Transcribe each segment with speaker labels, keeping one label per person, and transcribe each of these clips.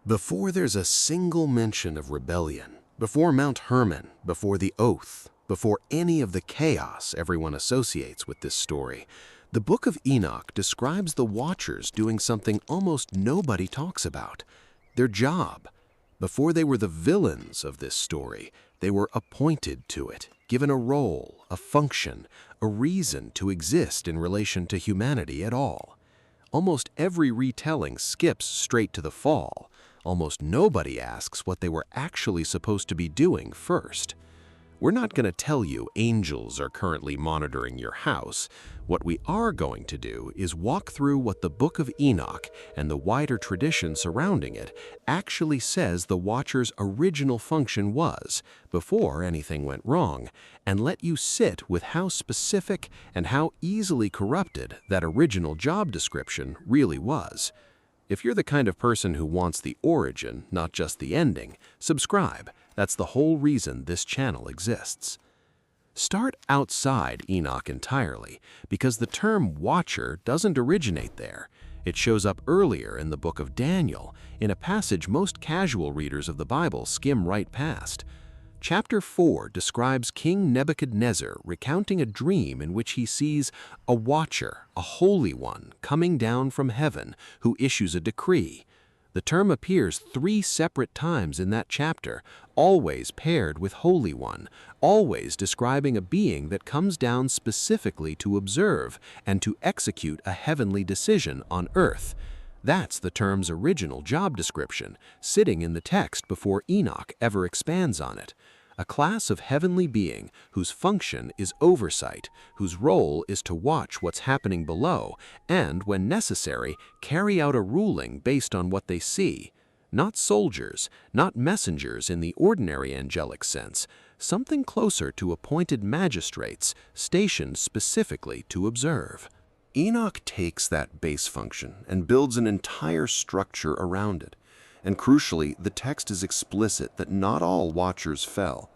Speaker 1: Before there's a single mention of rebellion, before Mount Hermon, before the oath, before any of the chaos everyone associates with this story, the Book of Enoch describes the Watchers doing something almost nobody talks about: their job. Before they were the villains of this story, they were appointed to it, given a role, a function, a reason to exist in relation to humanity at all. Almost every retelling skips straight to the fall. Almost nobody asks what they were actually supposed to be doing first. We're not going to tell you angels are currently monitoring your house. What we are going to do is walk through what the Book of Enoch and the wider tradition surrounding it actually says the Watcher's original function was before anything went wrong, and let you sit with how specific and how easily corrupted that original job description really was. If you're the kind of person who wants the origin, not just the ending, subscribe. That's the whole reason this channel exists. Start outside Enoch entirely, because the term Watcher doesn't originate there. It shows up earlier in the book of Daniel, in a passage most casual readers of the Bible skim right past. Chapter 4 describes King Nebuchadnezzar recounting a dream in which he sees a watcher, a holy one, coming down from heaven, who issues a decree. The term appears 3 separate times in that chapter, always paired with Holy One, always describing a being that comes down specifically to observe and to execute a heavenly decision on earth. That's the term's original job description, sitting in the text before Enoch ever expands on it. A class of heavenly being whose function is oversight, whose role is to watch what's happening below, and, when necessary, carry out a ruling based on what they see. Not soldiers, not messengers in the ordinary angelic sense, something closer to appointed magistrates stationed specifically to observe. Enoch takes that base function and builds an entire structure around it. And crucially, the text is explicit that not all watchers fell.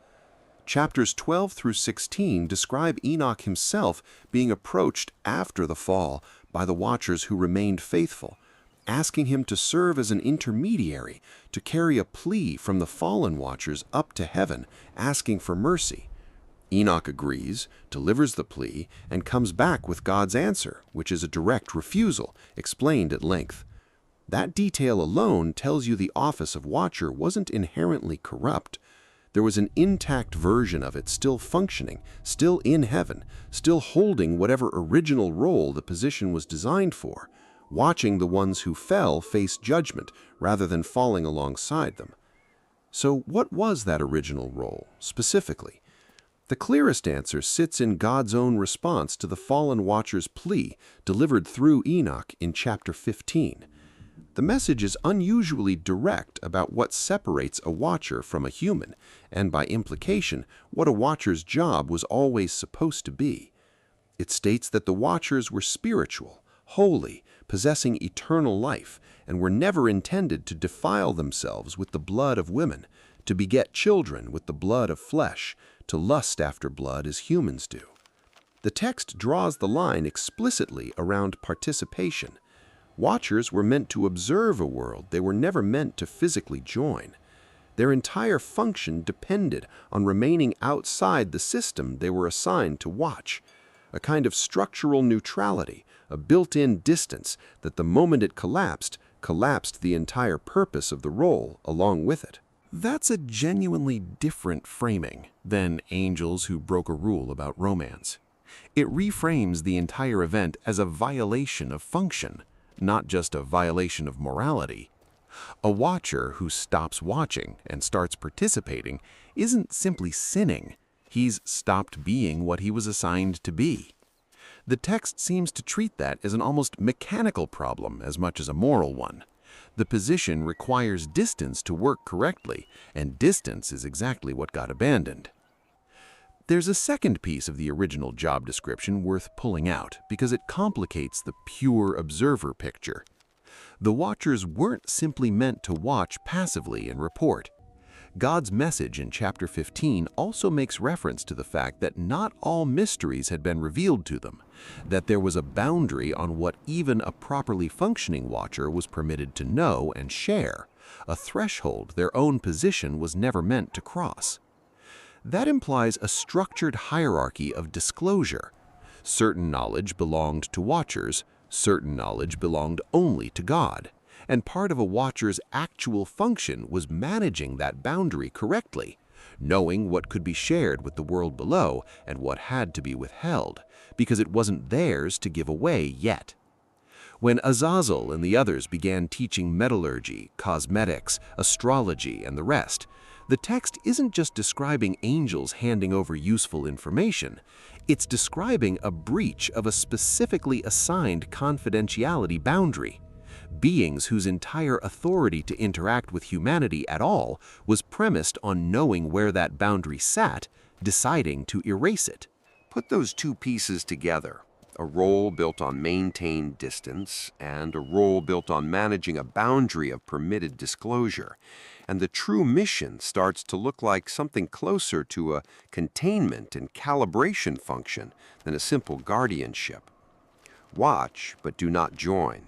Speaker 1: Chapters 12 through 16 describe Enoch himself being approached after the fall by the watchers who remained faithful, asking him to serve as an intermediary, to carry a plea from the fallen watchers up to heaven, asking for mercy. Enoch agrees, delivers the plea, and comes back with God's answer, which is a direct refusal, explained at length. That detail alone tells you the office of watcher wasn't inherently corrupt. There was an intact version of it still functioning, still in heaven, still holding whatever original role the position was designed for, watching the ones who fell face judgment rather than falling alongside them. So what was that original role, specifically? The clearest answer sits in God's own response to the fallen watcher's plea delivered through Enoch in chapter 15. The message is unusually direct about what separates a watcher from a human, and by implication, what a watcher's job was always supposed to be. It states that the watchers were spiritual, holy, possessing eternal life, and were never intended to defile themselves with the blood of women, to beget children with the blood of flesh, to lust after blood as humans do. The text draws the line explicitly around participation. Watchers were meant to observe a world they were never meant to physically join. Their entire function depended on remaining outside the system they were assigned to watch, a kind of structural neutrality, a built-in distance that the moment it collapsed the entire purpose of the role along with it. That's a genuinely different framing than angels who broke a rule about romance. It reframes the entire event as a violation of function, not just a violation of morality. A watcher who stops watching and starts participating isn't simply sinning. He's stopped being what he was assigned to be. The text seems to treat that as an almost mechanical problem as much as a moral one. The position requires distance to work correctly, and distance is exactly what got abandoned. There's a second piece of the original job description worth pulling out because it complicates the pure observer picture. The watchers weren't simply meant to watch passively and report. God's message in chapter 15 also makes reference to the fact that not all mysteries had been revealed to them, that there was a boundary on what even a properly functioning watcher was permitted to know and share, a threshold their own position was never meant to cross. That implies a structured hierarchy of disclosure. Certain knowledge belonged to watchers, certain knowledge belonged only to God, and part of a watcher's actual function was managing that boundary correctly, knowing what could be shared with the world below and what had to be withheld, because it wasn't theirs to give away yet. When Azazel and the others began teaching metallurgy, cosmetics, astrology, and the rest, the text isn't just describing angels handing over useful information, it's describing a breach of a specifically assigned confidentiality boundary. Beings whose entire authority to interact with humanity at all was premised on knowing where that boundary sat, deciding to erase it.
Speaker 2: Put those two pieces together, a role built on maintained distance and a role built on managing a boundary of permitted disclosure, and the true mission starts to look like something closer to a containment and calibration function than a simple guardianship. Watch, but do not join.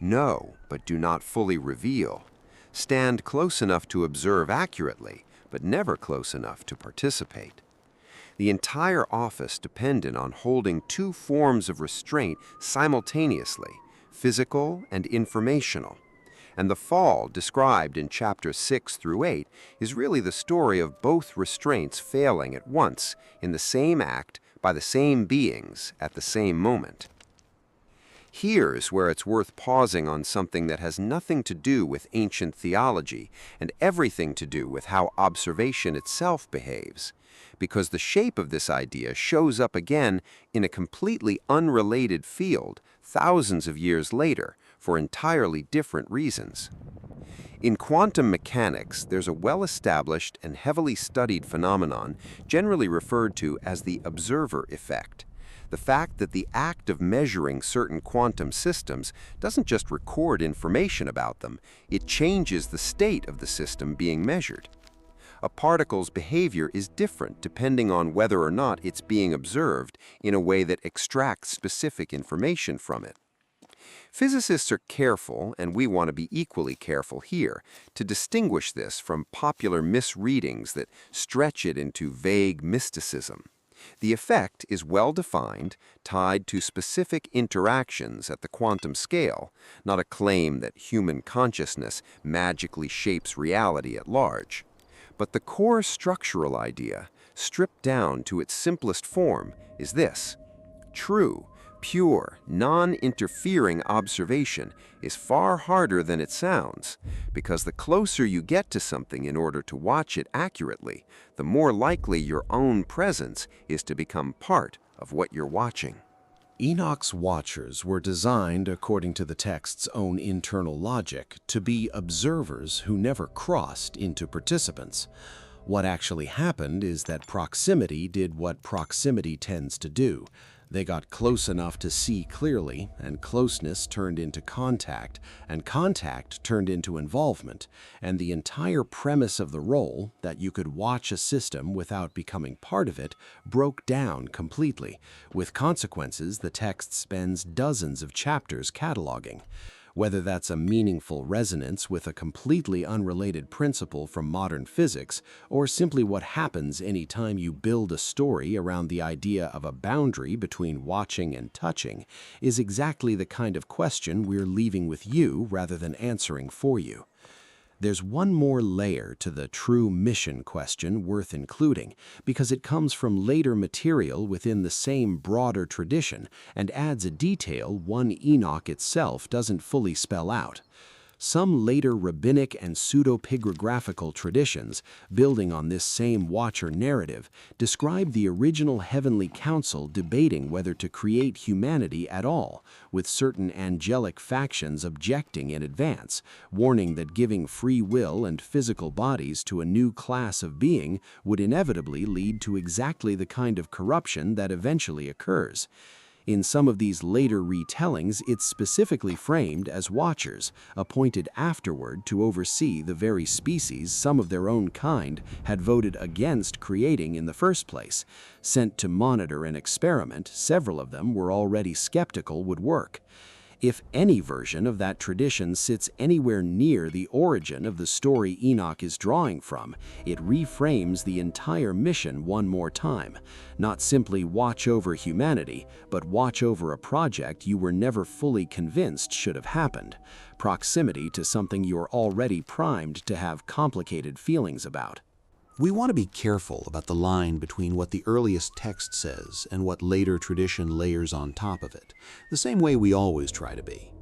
Speaker 2: Know, but do not fully reveal. Stand close enough to observe accurately, but never close enough to participate. The entire office depended on holding two forms of restraint simultaneously, physical and informational. And the fall described in chapters 6 through 8 is really the story of both restraints failing at once in the same act by the same beings at the same moment. Here's where it's worth pausing on something that has nothing to do with ancient theology and everything to do with how observation itself behaves, because the shape of this idea shows up again in a completely unrelated field thousands of years later for entirely different reasons. In quantum mechanics, there's a well-established and heavily studied phenomenon generally referred to as the observer effect. The fact that the act of measuring certain quantum systems doesn't just record information about them, it changes the state of the system being measured. A particle's behavior is different depending on whether or not it's being observed in a way that extracts specific information from it. Physicists are careful, and we want to be equally careful here, to distinguish this from popular misreadings that stretch it into vague mysticism. The effect is well defined, tied to specific interactions at the quantum scale, not a claim that human consciousness magically shapes reality at large. But the core structural idea, stripped down to its simplest form, is this: true, pure, non-interfering observation is far harder than it sounds, because the closer you get to something in order to watch it accurately, the more likely your own presence is to become part of what you're watching.
Speaker 1: Enoch's watchers were designed, according to the text's own internal logic, to be observers who never crossed into participants. What actually happened is that proximity did what proximity tends to do. They got close enough to see clearly, and closeness turned into contact, and contact turned into involvement, and the entire premise of the role, that you could watch a system without becoming part of it, broke down completely, with consequences the text spends dozens of chapters cataloging. Whether that's a meaningful resonance with a completely unrelated principle from modern physics, or simply what happens any time you build a story around the idea of a boundary between watching and touching, is exactly the kind of question we're leaving with you rather than answering for you. There's one more layer to the true mission question worth including, because it comes from later material within the same broader tradition and adds a detail one Enoch itself doesn't fully spell out. Some later rabbinic and pseudepigraphical traditions, building on this same watcher narrative, describe the original heavenly council debating whether to create humanity at all, with certain angelic factions objecting in advance, warning that giving free will and physical bodies to a new class of being would inevitably lead to exactly the kind of corruption that eventually occurs. In some of these later retellings, it's specifically framed as watchers, appointed afterward to oversee the very species some of their own kind had voted against creating in the first place. Sent to monitor an experiment, several of them were already skeptical would work.
Speaker 3: If any version of that tradition sits anywhere near the origin of the story Enoch is drawing from, it reframes the entire mission one more time. Not simply watch over humanity, but watch over a project you were never fully convinced should have happened. Proximity to something you're already primed to have complicated feelings about.
Speaker 4: We want to be careful about the line between what the earliest text says and what later tradition layers on top of it, the same way we always try to be.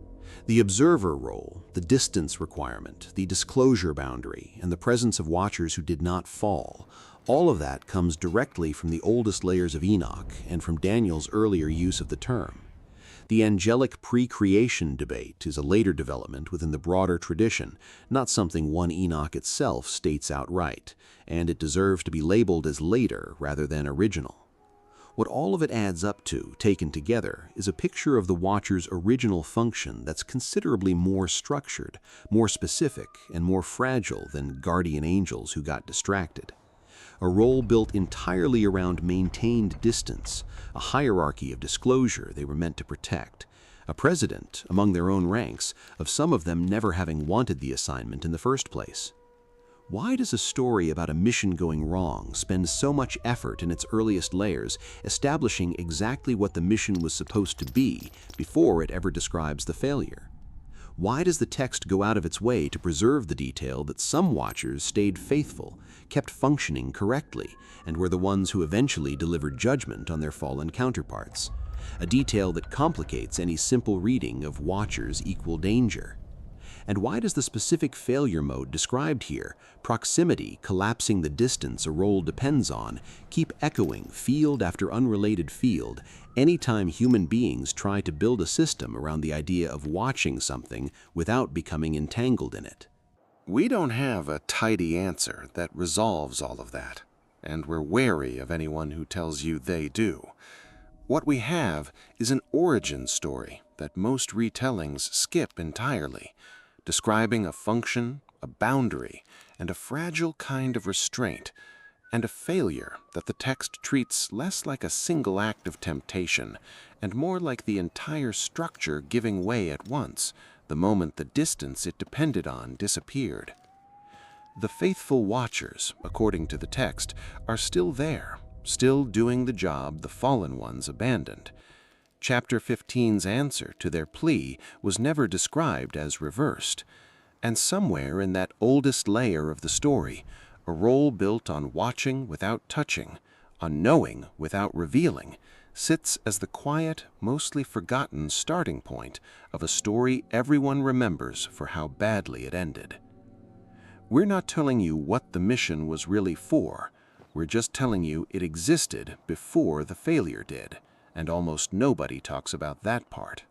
Speaker 4: The observer role, the distance requirement, the disclosure boundary, and the presence of watchers who did not fall, all of that comes directly from the oldest layers of Enoch and from Daniel's earlier use of the term. The angelic pre-creation debate is a later development within the broader tradition, not something one Enoch itself states outright, and it deserves to be labeled as later rather than original. What all of it adds up to, taken together, is a picture of the Watcher's original function that's considerably more structured, more specific, and more fragile than guardian angels who got distracted. A role built entirely around maintained distance, a hierarchy of disclosure they were meant to protect, a precedent among their own ranks of some of them never having wanted the assignment in the first place. Why does a story about a mission going wrong spend so much effort in its earliest layers establishing exactly what the mission was supposed to be before it ever describes the failure? Why does the text go out of its way to preserve the detail that some watchers stayed faithful, kept functioning correctly, and were the ones who eventually delivered judgment on their fallen counterparts? A detail that complicates any simple reading of watchers equal danger. And why does the specific failure mode described here, proximity collapsing the distance a role depends on, keep echoing field after unrelated field anytime human beings try to build a system around the idea of watching something without becoming entangled in it?
Speaker 1: We don't have a tidy answer that resolves all of that, and we're wary of anyone who tells you they do. What we have is an origin story that most retellings skip entirely, describing a function, a boundary, and a fragile kind of restraint, and a failure that the text treats less like a single act of temptation and more like the entire structure giving way at once, the moment the distance it depended on disappeared. The faithful watchers, according to the text, are still there, still doing the job the fallen ones abandoned. Chapter 15's answer to their plea was never described as reversed, and somewhere in that oldest layer of the story, a role built on watching without touching, on knowing without revealing, sits as the quiet, mostly forgotten starting point of a story everyone remembers for how badly it ended. We're not telling you what the mission was really for, we're just telling you it existed before the failure did. And almost nobody talks about that part.